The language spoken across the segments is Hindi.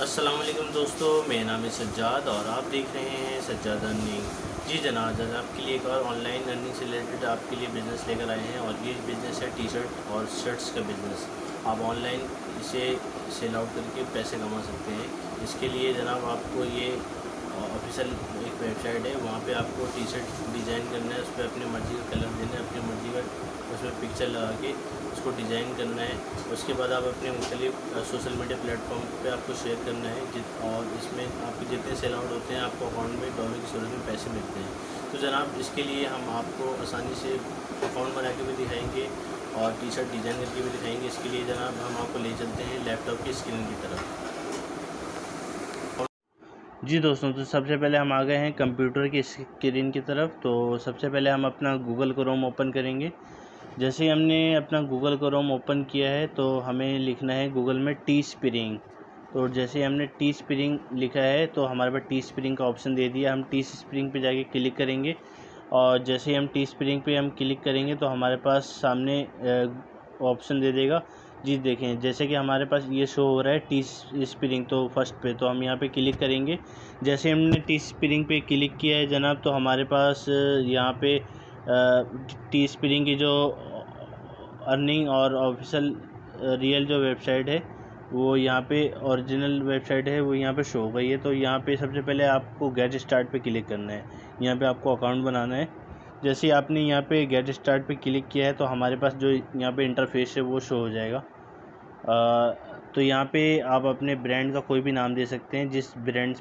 अस्सलाम वालेकुम दोस्तों, मेरा नाम है सज्जाद और आप देख रहे हैं सज्जाद अर्निंग। जी जनाब, आज आपके लिए एक और ऑनलाइन अर्निंग से रिलेटेड आपके लिए बिज़नेस लेकर आए हैं और ये बिज़नेस है टी शर्ट और शर्ट्स का बिज़नेस। आप ऑनलाइन इसे सेल आउट करके पैसे कमा सकते हैं। इसके लिए जनाब आपको ये ऑफिशियल एक वेबसाइट है, वहाँ पे आपको टी शर्ट डिज़ाइन करना है, उस पर अपनी मर्ज़ी का कलर देना है, अपनी मर्ज़ी का उसमें पिक्चर लगा के उसको डिज़ाइन करना है। उसके बाद आप अपने मुख्तलिफ सोशल मीडिया प्लेटफॉर्म पे आपको शेयर करना है और इसमें आपके जितने सेल आउट होते हैं आपको अकाउंट में डॉलर की सूरत में पैसे मिलते हैं। तो जनाब, इसके लिए हम आपको आसानी से अकाउंट बना के भी दिखाएंगे और टी शर्ट डिज़ाइन करके भी दिखाएंगे। इसके लिए जनाब हम आपको ले चलते हैं लैपटॉप की स्क्रीन की तरफ। जी दोस्तों, तो सबसे पहले हम आ गए हैं कंप्यूटर की स्क्रीन की तरफ। तो सबसे पहले हम अपना गूगल क्रोम ओपन करेंगे। जैसे ही हमने अपना गूगल क्रोम ओपन किया है तो हमें लिखना है गूगल में टी स्प्रिंग। तो जैसे ही हमने टी स्प्रिंग लिखा है तो हमारे पास टी स्प्रिंग का ऑप्शन दे दिया। हम टी स्प्रिंग पे जाके क्लिक करेंगे और जैसे ही हम टी स्प्रिंग पे हम क्लिक करेंगे तो हमारे पास सामने ऑप्शन दे देगा। जी देखें, जैसे कि हमारे पास ये शो हो रहा है टी स्प्रिंग, तो फर्स्ट पे तो हम यहाँ पे क्लिक करेंगे। जैसे हमने टी स्प्रिंग पे क्लिक किया है जनाब, तो हमारे पास यहाँ पे टी स्प्रिंग की जो अर्निंग और ऑफिशियल रियल जो वेबसाइट है वो यहाँ पे ओरिजिनल वेबसाइट है वो यहाँ पे शो हो गई है। तो यहाँ पे सबसे पहले आपको गेट स्टार्ट पे क्लिक करना है। यहाँ पे आपको अकाउंट बनाना है। जैसे ही आपने यहाँ पे गेट स्टार्ट पे क्लिक किया है तो हमारे पास जो यहाँ पे इंटरफेस है वो शो हो जाएगा। तो यहाँ पे आप अपने ब्रांड का कोई भी नाम दे सकते हैं। जिस ब्रांड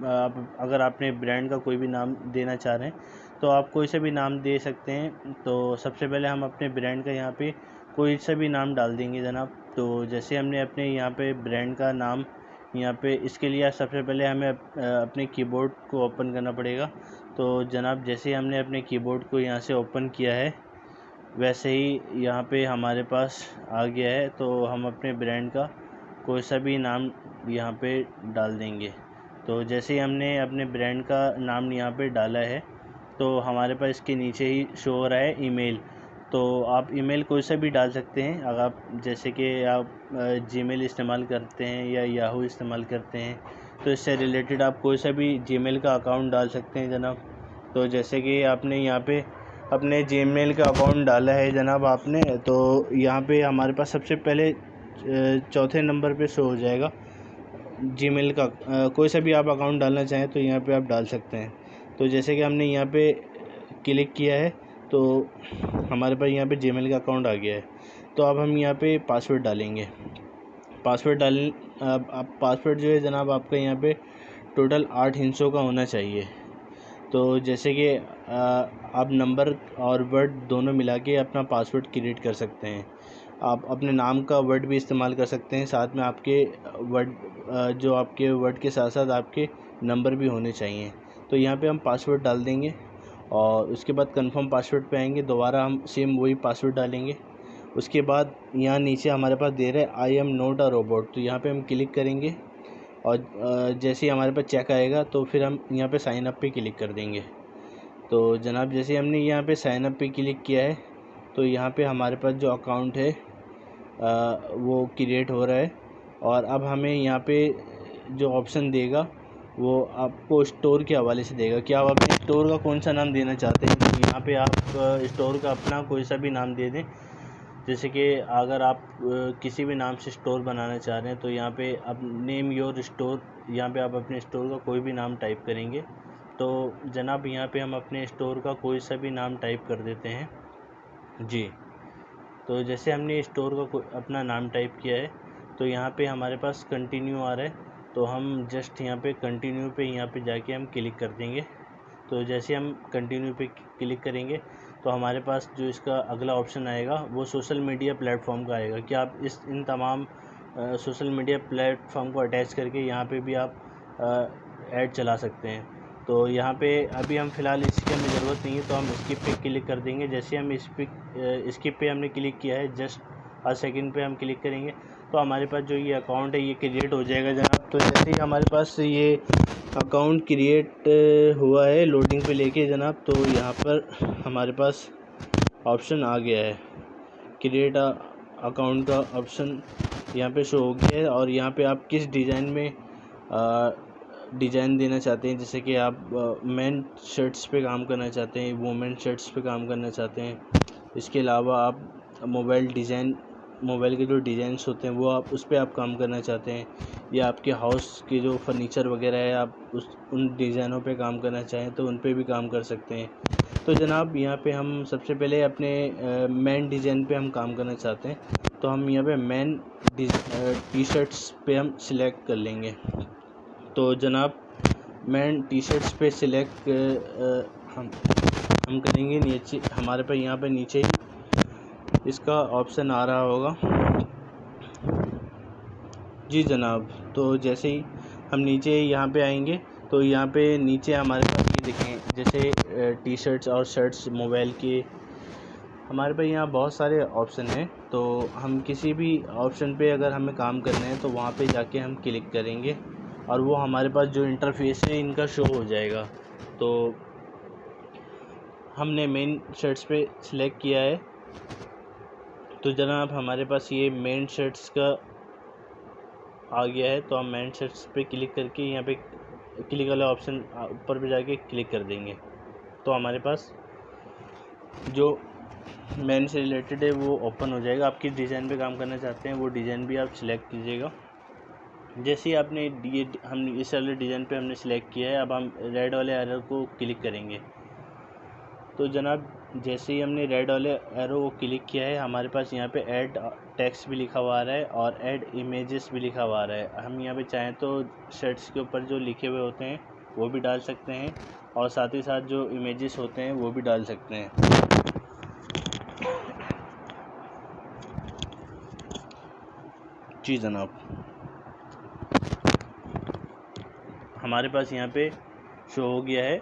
आप अगर आपने ब्रांड का कोई भी नाम देना चाह रहे हैं तो आप कोई सा भी नाम दे सकते हैं। तो सबसे पहले हम अपने ब्रांड का यहाँ पे कोई सा भी नाम डाल देंगे जनाब। तो जैसे हमने अपने यहाँ पे ब्रांड का नाम यहाँ पे, इसके लिए सबसे पहले हमें अपने कीबोर्ड को ओपन करना पड़ेगा। तो जनाब, जैसे हमने अपने कीबोर्ड को यहाँ से ओपन किया है वैसे ही यहाँ पे हमारे पास आ गया है। तो हम अपने ब्रांड का कोई सा भी नाम यहाँ पे डाल देंगे। तो जैसे ही हमने अपने ब्रांड का नाम यहाँ पे डाला है तो हमारे पास इसके नीचे ही शो हो रहा है ईमेल। तो आप ईमेल कोई सा भी डाल सकते हैं। अगर आप जैसे कि आप जीमेल इस्तेमाल करते हैं या याहू इस्तेमाल करते हैं तो इससे रिलेटेड आप कोई सा भी जीमेल का अकाउंट डाल सकते हैं जनाब। तो जैसे कि आपने यहाँ पे अपने जीमेल का अकाउंट डाला है जनाब आपने, तो यहाँ पे हमारे पास सबसे पहले चौथे नंबर पे शो हो जाएगा जीमेल का। कोई सा भी आप अकाउंट डालना चाहें तो यहाँ पे आप डाल सकते हैं। तो जैसे कि हमने यहाँ पे क्लिक किया है तो हमारे पास यहाँ पे जीमेल का अकाउंट आ गया है। तो अब हम यहाँ पे पासवर्ड डालेंगे। पासवर्ड अब पासवर्ड जो है जनाब आपका यहाँ पे टोटल 8 हिस्सों का होना चाहिए। तो जैसे कि आप नंबर और वर्ड दोनों मिला के अपना पासवर्ड क्रिएट कर सकते हैं। आप अपने नाम का वर्ड भी इस्तेमाल कर सकते हैं, साथ में आपके वर्ड जो आपके वर्ड के साथ साथ आपके नंबर भी होने चाहिए। तो यहाँ पे हम पासवर्ड डाल देंगे और उसके बाद कंफर्म पासवर्ड पे आएंगे, दोबारा हम सेम वही पासवर्ड डालेंगे। उसके बाद यहाँ नीचे हमारे पास दे रहे I am not a robot, तो यहाँ पे हम क्लिक करेंगे और जैसे ही हमारे पास चेक आएगा तो फिर हम यहाँ पे साइन अप पे क्लिक कर देंगे। तो जनाब, जैसे हमने यहाँ पे साइन अप पे क्लिक किया है तो यहाँ पे हमारे पास जो अकाउंट है वो क्रिएट हो रहा है। और अब हमें यहाँ पे जो ऑप्शन देगा वो आपको स्टोर के हवाले से देगा कि आप अपने स्टोर का कौन सा नाम देना चाहते हैं। तो यहाँ पे आप स्टोर का अपना कोई सा भी नाम दे दें। जैसे कि अगर आप किसी भी नाम से स्टोर बनाना चाह रहे हैं तो यहाँ पे आप नेम योर स्टोर, यहाँ पे आप अपने स्टोर का कोई भी नाम टाइप करेंगे। तो जनाब, यहाँ पे हम अपने स्टोर का कोई सा भी नाम टाइप कर देते हैं। जी, तो जैसे हमने स्टोर का अपना नाम टाइप किया है तो यहाँ पे हमारे पास कंटिन्यू आ रहा है। तो हम जस्ट यहाँ पे कंटिन्यू पे यहाँ पे जाके हम क्लिक कर देंगे। तो जैसे हम कंटिन्यू पे क्लिक करेंगे तो हमारे पास जो इसका अगला ऑप्शन आएगा वो सोशल मीडिया प्लेटफॉर्म का आएगा कि आप इन तमाम सोशल मीडिया प्लेटफॉर्म को अटैच करके यहाँ पे भी आप ऐड चला सकते हैं। तो यहाँ पे अभी हम फ़िलहाल इसकी हमें ज़रूरत नहीं है तो हम स्किप पे क्लिक कर देंगे। जैसे हम स्किप पे हमने क्लिक किया है, जस्ट हर सेकंड पे हम क्लिक करेंगे तो हमारे पास जो ये अकाउंट है ये क्रिएट हो जाएगा जनाब। तो जैसे ही हमारे पास ये अकाउंट क्रिएट हुआ है लोडिंग पे लेके जनाब, तो यहाँ पर हमारे पास ऑप्शन आ गया है क्रिएट अकाउंट का ऑप्शन यहाँ पे शो हो गया है। और यहाँ पे आप किस डिज़ाइन में डिज़ाइन देना चाहते हैं, जैसे कि आप मेन शर्ट्स पे काम करना चाहते हैं, वुमेन शर्ट्स पे काम करना चाहते हैं। इसके अलावा आप मोबाइल के जो डिज़ाइंस होते हैं वो आप उस पे आप काम करना चाहते हैं, या आपके हाउस के जो फर्नीचर वगैरह है आप उन डिज़ाइनों पे काम करना चाहें तो उन पे भी काम कर सकते हैं। तो जनाब यहाँ पे हम सबसे पहले अपने मेन डिज़ाइन पे हम काम करना चाहते हैं, तो हम यहाँ पे मेन टी शर्ट्स पे हम सिलेक्ट कर लेंगे। तो जनाब मेन टी शर्ट्स पे सिलेक्ट हम करेंगे। नीचे हमारे पे यहाँ पे नीचे ही इसका ऑप्शन आ रहा होगा। जी जनाब, तो जैसे ही हम नीचे यहाँ पे आएंगे तो यहाँ पे नीचे हमारे पास ये देखें, जैसे टी शर्ट्स और शर्ट्स मोबाइल के हमारे पास यहाँ बहुत सारे ऑप्शन हैं। तो हम किसी भी ऑप्शन पे अगर हमें काम करना है तो वहाँ पे जाके हम क्लिक करेंगे और वो हमारे पास जो इंटरफेस है इनका शो हो जाएगा। तो हमने मेन शर्ट्स पे सिलेक्ट किया है, तो जनाब हमारे पास ये मेन शर्ट्स का आ गया है। तो हम मेन शर्ट्स पे क्लिक करके यहाँ पे क्लिक वाला ऑप्शन ऊपर पे जाके क्लिक कर देंगे, तो हमारे पास जो मेन से रिलेटेड है वो ओपन हो जाएगा। आप किस डिज़ाइन पे काम करना चाहते हैं वो डिज़ाइन भी आप सिलेक्ट कीजिएगा। जैसे ही आपने हम इस वाले डिज़ाइन पे हमने सिलेक्ट किया है, अब हम रेड वाले एरो को क्लिक करेंगे। तो जनाब जैसे ही हमने रेड वाले एरो को क्लिक किया है, हमारे पास यहाँ पे ऐड टेक्स्ट भी लिखा हुआ आ रहा है और ऐड इमेजेस भी लिखा हुआ आ रहा है। हम यहाँ पे चाहें तो शर्ट्स के ऊपर जो लिखे हुए होते हैं वो भी डाल सकते हैं और साथ ही साथ जो इमेजेस होते हैं वो भी डाल सकते हैं। जी जनाब, हमारे पास यहाँ पे शो हो गया है।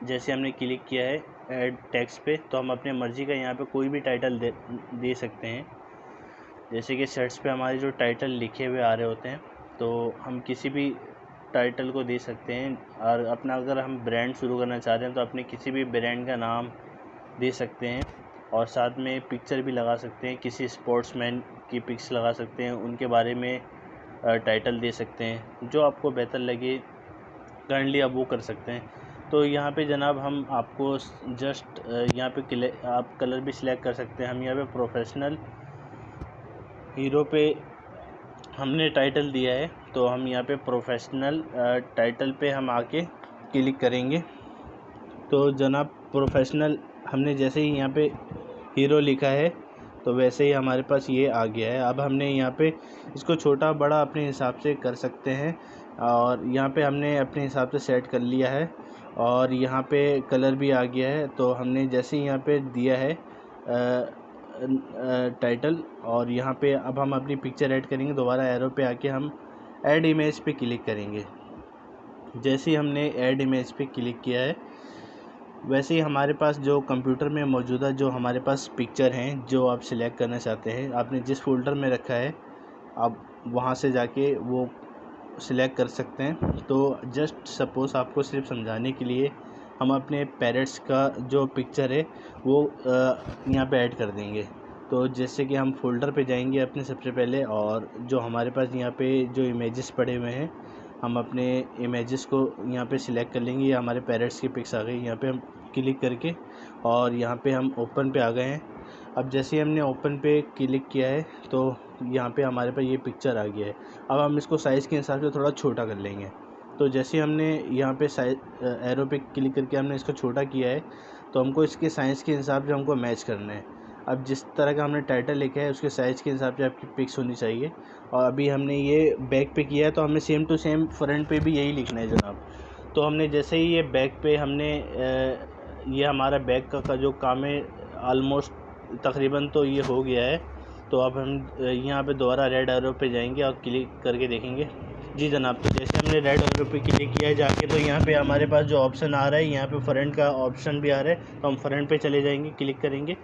जैसे हमने क्लिक किया है ऐड टेक्स्ट पे, तो हम अपने मर्ज़ी का यहाँ पे कोई भी टाइटल दे सकते हैं। जैसे कि शर्ट्स पे हमारे जो टाइटल लिखे हुए आ रहे होते हैं, तो हम किसी भी टाइटल को दे सकते हैं। और अपना अगर हम ब्रांड शुरू करना चाहते हैं तो अपने किसी भी ब्रांड का नाम दे सकते हैं और साथ में पिक्चर भी लगा सकते हैं। किसी स्पोर्ट्समैन की पिक्स लगा सकते हैं, उनके बारे में टाइटल दे सकते हैं। जो आपको बेहतर लगे काइंडली आप वो कर सकते हैं। तो यहाँ पे जनाब हम आपको जस्ट यहाँ पे आप कलर भी सिलेक्ट कर सकते हैं। हम यहाँ पे प्रोफेशनल हीरो पे हमने टाइटल दिया है, तो हम यहाँ पे प्रोफेशनल टाइटल पे हम आके क्लिक करेंगे। तो जनाब प्रोफेशनल हमने जैसे ही यहाँ पे हीरो लिखा है तो वैसे ही हमारे पास ये आ गया है। अब हमने यहाँ पे इसको छोटा बड़ा अपने हिसाब से कर सकते हैं और यहाँ पे हमने अपने हिसाब से सेट कर लिया है और यहाँ पे कलर भी आ गया है। तो हमने जैसे ही यहाँ पे दिया है टाइटल और यहाँ पे अब हम अपनी पिक्चर ऐड करेंगे। दोबारा एरो पे आके हम ऐड इमेज पे क्लिक करेंगे। जैसे ही हमने ऐड इमेज पे क्लिक किया है, वैसे ही हमारे पास जो कंप्यूटर में मौजूदा जो हमारे पास पिक्चर हैं जो आप सिलेक्ट करना चाहते हैं, आपने जिस फोल्डर में रखा है आप वहाँ से जाके वो सिलेक्ट कर सकते हैं। तो जस्ट सपोज़ आपको सिर्फ समझाने के लिए हम अपने पैरेट्स का जो पिक्चर है वो यहाँ पे ऐड कर देंगे। तो जैसे कि हम फोल्डर पे जाएंगे अपने सबसे पहले, और जो हमारे पास यहाँ पे जो इमेजेस पड़े हुए हैं हम अपने इमेजेस को यहाँ पे सिलेक्ट कर लेंगे। ये हमारे पैरेट्स की पिक्स आ गई। यहाँ पे हम क्लिक करके और यहाँ पे हम ओपन पे आ गए हैं। अब जैसे ही हमने ओपन पे क्लिक किया है तो यहाँ पे हमारे पास ये पिक्चर आ गया है। अब हम इसको साइज़ के हिसाब से थोड़ा छोटा कर लेंगे। तो जैसे हमने यहाँ पे एरो पे क्लिक करके हमने इसको छोटा किया है, तो हमको इसके साइज़ के हिसाब से हमको मैच करना है। अब जिस तरह का हमने टाइटल लिखा है उसके साइज़ के हिसाब से आपकी पिक्स होनी चाहिए। और अभी हमने ये बैक पे किया है तो हमें सेम टू सेम फ्रंट पे भी यही लिखना है जनाब। तो हमने जैसे ही ये बैक पे हमने ये हमारा बैक का जो काम है ऑलमोस्ट तकरीबन तो ये हो गया है। तो अब हम यहाँ पे दोबारा रेड एरो पे जाएंगे और क्लिक करके देखेंगे। जी जनाब, तो जैसे हमने रेड एरो पे क्लिक किया है जाके, तो यहाँ पे हमारे पास जो ऑप्शन आ रहा है यहाँ पे फ्रंट का ऑप्शन भी आ रहा है। तो हम फ्रंट पे चले जाएंगे, क्लिक करेंगे।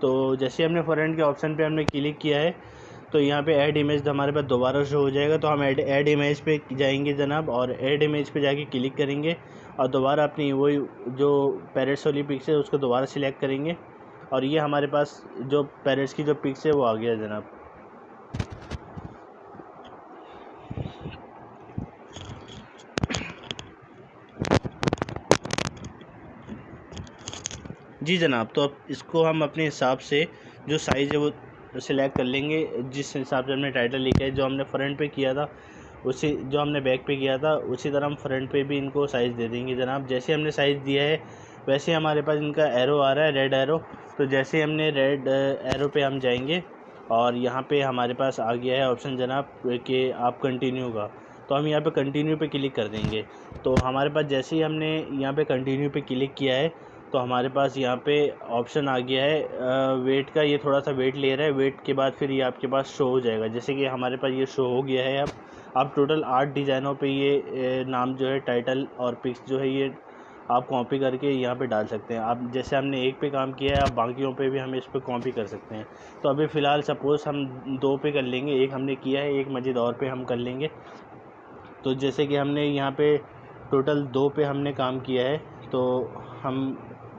तो जैसे हमने फ्रंट के ऑप्शन पे हमने क्लिक किया है तो यहाँ पे ऐड इमेज हमारे पास दोबारा शो हो जाएगा। तो हम ऐड इमेज पे जाएंगे जनाब और ऐड इमेज पे जाके क्लिक करेंगे और दोबारा अपनी वही जो पैरेट्स वाली पिक्स है उसको दोबारा सिलेक्ट करेंगे और ये हमारे पास जो पैरेट्स की जो पिक्स है वो आ गया जनाब। जी जनाब, तो अब इसको हम अपने हिसाब से जो साइज़ है वो सिलेक्ट कर लेंगे। जिस हिसाब से हमने टाइटल लिखा है, जो हमने फ्रंट पे किया था उसी, जो हमने बैक पे किया था उसी तरह हम फ्रंट पे भी इनको साइज़ दे देंगे जनाब। जैसे हमने साइज़ दिया है वैसे हमारे पास इनका एरो आ रहा है, रेड एरो। तो जैसे हमने रेड एरो पे हम जाएंगे और यहाँ पे हमारे पास आ गया है ऑप्शन जनाब कि आप कंटिन्यू का, तो हम यहाँ पे कंटिन्यू पे क्लिक कर देंगे। तो हमारे पास जैसे ही हमने यहाँ पे कंटिन्यू पे क्लिक किया है तो हमारे पास यहाँ पे ऑप्शन आ गया है वेट का। ये थोड़ा सा वेट ले रहा है, वेट के बाद फिर ये आपके पास शो हो जाएगा। जैसे कि हमारे पास ये शो हो गया है। अब आप टोटल 8 डिज़ाइनों पे ये नाम जो है, टाइटल और पिक्स जो है, ये आप कॉपी करके यहाँ पे डाल सकते हैं। आप जैसे हमने एक पे काम किया है, आप बाकियों पे भी हम इस पर कॉपी कर सकते हैं। तो अभी फ़िलहाल सपोज़ हम 2 पे कर लेंगे, एक हमने किया है, एक मज़ीद और पे हम कर लेंगे। तो जैसे कि हमने यहाँ पे टोटल 2 पे हमने काम किया है, तो हम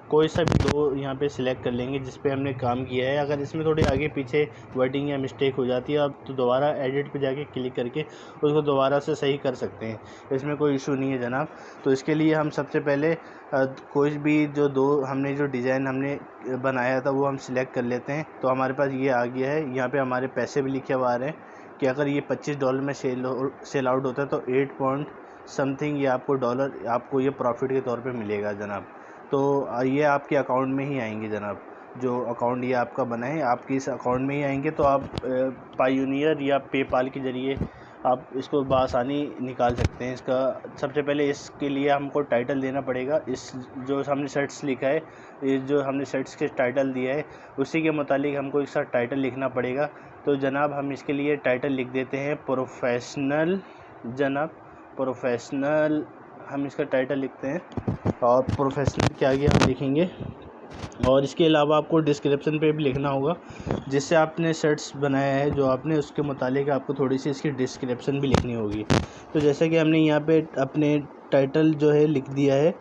कोई सा भी 2 यहाँ पे सिलेक्ट कर लेंगे जिस पे हमने काम किया है। अगर इसमें थोड़ी आगे पीछे वर्डिंग या मिस्टेक हो जाती है अब तो दोबारा एडिट पे जाके क्लिक करके उसको दोबारा से सही कर सकते हैं, इसमें कोई इशू नहीं है जनाब। तो इसके लिए हम सबसे पहले कोई भी जो 2 हमने जो डिज़ाइन हमने बनाया था वो हम सिलेक्ट कर लेते हैं। तो हमारे पास ये आ गया है। यहाँ पर हमारे पैसे भी लिखे हुए आ रहे हैं कि अगर ये $25 में सेल आउट होता है तो 8 पॉइंट समथिंग ये आपको डॉलर आपको ये प्रॉफिट के तौर पे मिलेगा जनाब। तो ये आपके अकाउंट में ही आएंगे जनाब। जो अकाउंट ये आपका बना है आपके इस अकाउंट में ही आएंगे। तो आप पायोनियर या पेपाल के ज़रिए आप इसको बआसानी निकाल सकते हैं। इसका सबसे पहले इसके लिए हमको टाइटल देना पड़ेगा। इस जो हमने शर्ट्स लिखा है, ये जो हमने शर्ट्स के टाइटल दिया है उसी के मुतालिक हमको इसका टाइटल लिखना पड़ेगा। तो जनाब हम इसके लिए टाइटल लिख देते हैं प्रोफेशनल जनाब, प्रोफेशनल हम इसका टाइटल लिखते हैं और प्रोफेशनल के आगे हम लिखेंगे। और इसके अलावा आपको डिस्क्रिप्शन पे भी लिखना होगा, जिससे आपने शर्ट्स बनाया है जो आपने उसके मुतालिक आपको थोड़ी सी इसकी डिस्क्रिप्शन भी लिखनी होगी। तो जैसे कि हमने यहाँ पे अपने टाइटल जो है लिख दिया है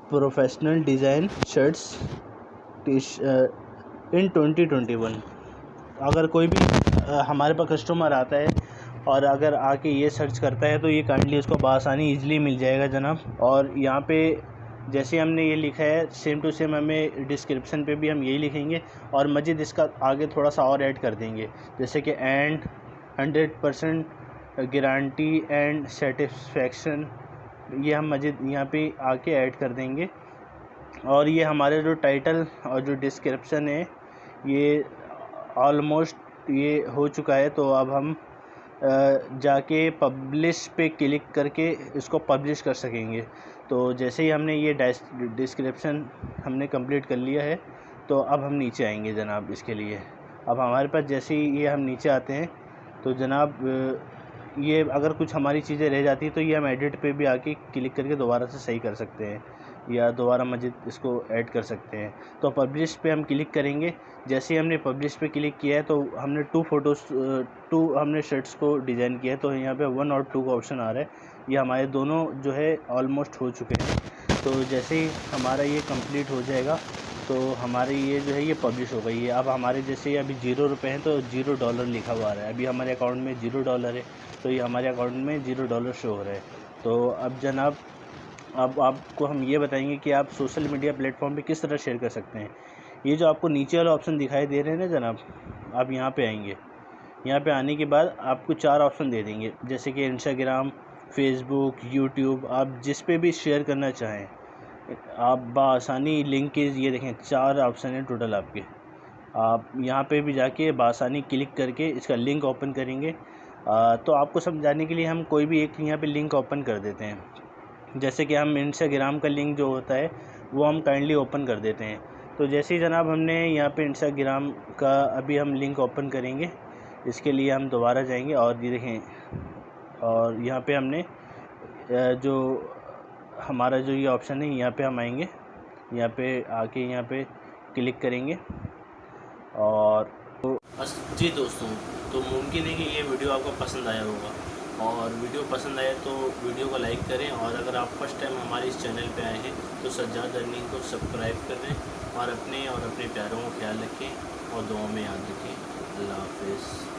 प्रोफेशनल डिज़ाइन शर्ट्स इन 2021। अगर कोई भी हमारे पास कस्टमर आता है और अगर आके ये सर्च करता है तो ये काइंडली उसको बआसानी ईज़िली मिल जाएगा जनाब। और यहाँ पे जैसे हमने ये लिखा है सेम टू सेम हमें डिस्क्रिप्शन पे भी हम यही लिखेंगे और मज़ीद इसका आगे थोड़ा सा और ऐड कर देंगे। जैसे कि एंड 100% गारंटी एंड सेटिस्फेक्शन, ये हम मज़ीद यहाँ पे आके ऐड कर देंगे। और ये हमारे जो टाइटल और जो डिस्क्रिप्शन है ये ऑलमोस्ट ये हो चुका है। तो अब हम जाके पब्लिश पे क्लिक करके इसको पब्लिश कर सकेंगे। तो जैसे ही हमने ये डिस्क्रिप्शन हमने कंप्लीट कर लिया है तो अब हम नीचे आएंगे जनाब। इसके लिए अब हमारे पास जैसे ही ये हम नीचे आते हैं तो जनाब ये अगर कुछ हमारी चीज़ें रह जाती तो ये हम एडिट पे भी आके क्लिक करके दोबारा से सही कर सकते हैं या दोबारा मज़ीद इसको ऐड कर सकते हैं। तो पब्लिश पे हम क्लिक करेंगे। जैसे ही हमने पब्लिश पे क्लिक किया है तो हमने 2 हमने शर्ट्स को डिज़ाइन किया है। तो यहाँ पे 1 और 2 का ऑप्शन आ रहा है। ये हमारे दोनों जो है ऑलमोस्ट हो चुके हैं। तो जैसे ही हमारा ये कंप्लीट हो जाएगा तो हमारे ये जो है ये पब्लिश हो गई है। अब हमारे जैसे अभी $0 हैं तो $0 लिखा हुआ आ रहा है। अभी हमारे अकाउंट में $0 है तो ये हमारे अकाउंट में $0 शो हो रहा है। तो अब जनाब अब आपको हम ये बताएंगे कि आप सोशल मीडिया प्लेटफॉर्म पे किस तरह शेयर कर सकते हैं। ये जो आपको नीचे वाला ऑप्शन दिखाई दे रहे हैं ना जनाब, आप यहाँ पे आएंगे। यहाँ पे आने के बाद आपको 4 ऑप्शन दे देंगे, जैसे कि इंस्टाग्राम, फेसबुक, यूट्यूब, आप जिस पे भी शेयर करना चाहें आप बआसानी लिंक के, ये देखें 4 ऑप्शन हैं टोटल आपके। आप यहाँ पे भी जाके बआसानी क्लिक करके इसका लिंक ओपन करेंगे। तो आपको समझाने के लिए हम कोई भी एक यहाँ पे लिंक ओपन कर देते हैं। जैसे कि हम इंस्टाग्राम का लिंक जो होता है वो हम काइंडली ओपन कर देते हैं। तो जैसे ही जनाब हमने यहाँ पे इंस्टाग्राम का अभी हम लिंक ओपन करेंगे, इसके लिए हम दोबारा जाएंगे और ये देखें और यहाँ पे हमने जो हमारा जो ये ऑप्शन है यहाँ पे हम आएंगे। यहाँ पे आके यहाँ पे क्लिक करेंगे और जी दोस्तों, तो मुमकिन है कि ये वीडियो आपको पसंद आया होगा और वीडियो पसंद आए तो वीडियो को लाइक करें और अगर आप फर्स्ट टाइम हमारे इस चैनल पे आए हैं तो सज्जाद अर्निंग को सब्सक्राइब करें और अपने प्यारों का ख्याल रखें और दुआओं में याद रखें। अल्लाह हाफ़िज़।